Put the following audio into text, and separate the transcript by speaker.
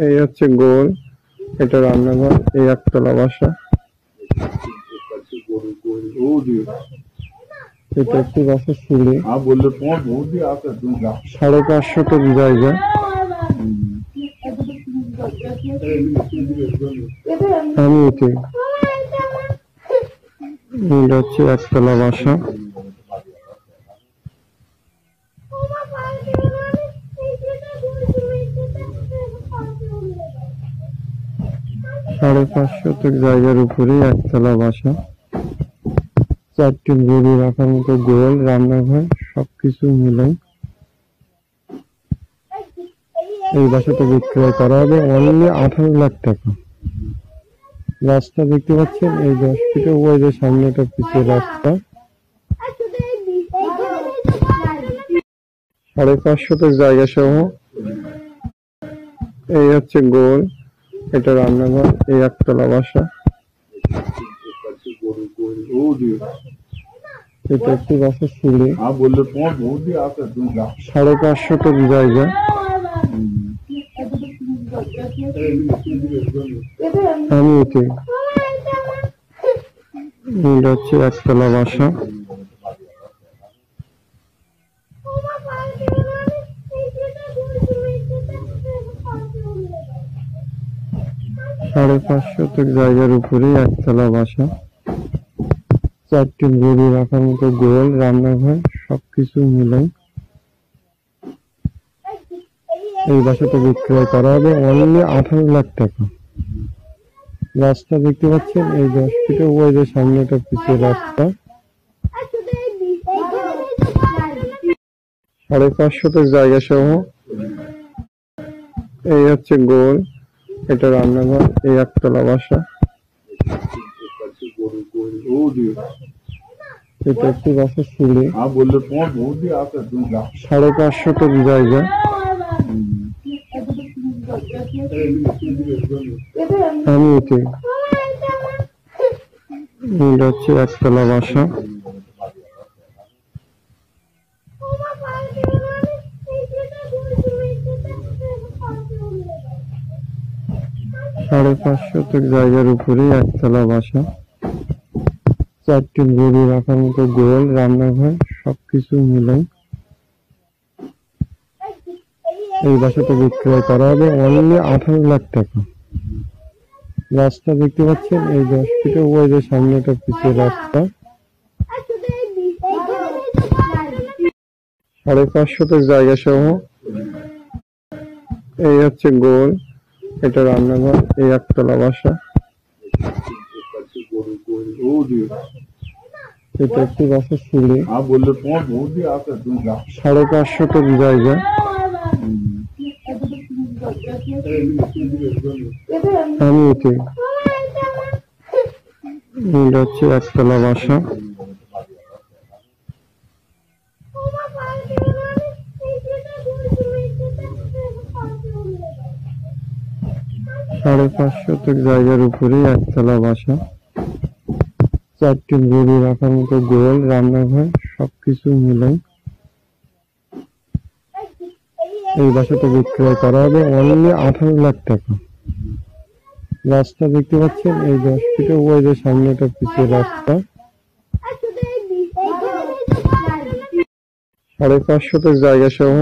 Speaker 1: এই হচ্ছে গোল, এটা রান্নাঘর, এই একতলা বাসা। এটা একটি বাসার সিঁড়ি, 550 শতক জায়গা। আমি এটি, এটা হচ্ছে একতলা বাসা। সাড়ে 5 শতক জায়গার উপরে একতলা বাসা। 4টি গরু রাখার মতো গোল, রান্নাঘর, সবকিছু মিলে এই বাসাটা বিক্রয় করা হবে অনলি 18 লাখ টাকা। রাস্তা দেখতে পাচ্ছেন, এই 10 ফিটে ওই যে সামনেটা পিছিয়ে রাস্তা। 5.5 শতক জায়গা সহ। এই হচ্ছে গোল, এটা রান্নাঘর, এই একতলা বাসা। এটা একটি বাসার সিঁড়ি, 5.5 শতক জায়গা। আমি এটি, এটা হচ্ছে একতলা বাসা। সাড়ে 5 শতক জায়গার উপরে একতলা বাসা। 4টি গরু রাখার মতো গোল, রান্নাঘর, সবকিছু মিলে এই বাসাটা বিক্রয় করা হবে অনলি 18 লাখ টাকা। রাস্তা দেখতে পাচ্ছেন, এই 10 ফিটে ওই যে সামনেটা পিছিয়ে রাস্তা। 5.5 শতক জায়গা সহ। এই হচ্ছে গোল, এটা রান্নাঘর, এই একতলা বাসা। এটা একটি বাসার সিঁড়ি, 5.5 শতক জায়গা। আমি এটি, এটা হচ্ছে একতলা বাসা। সাড়ে 5 শতক জায়গার উপরে একতলা বাসা। 4টি গরু রাখার মতো গোল, রান্নাঘর, সবকিছু মিলে এই বাসাটা বিক্রয় করা হবে অনলি 18 লাখ টাকা। রাস্তা দেখতে পাচ্ছেন, এই 10 ফিটে ওই যে সামনেটা পিছিয়ে রাস্তা। 5.5 শতক জায়গা সহ। এই হচ্ছে গোল, এটা রান্নাঘর, এই একতলা বাসা। এটা একটি বাসার সিঁড়ি, 5.5 শতক জায়গা। আমি এটি, এটা হচ্ছে একতলা বাসা। 5.5 শতক জায়গার উপরে একতলা বাসা। 4টি গরু রাখার মতো গোল, রান্নাঘর, সবকিছু মিলে এই বাসাটা বিক্রয় করা হবে অনলি 18 লাখ টাকা। রাস্তা দেখতে পাচ্ছেন, এই 10 ফিটে ওই যে সামনেটা পিছিয়ে রাস্তা। 5.5 শতক জায়গা সহ।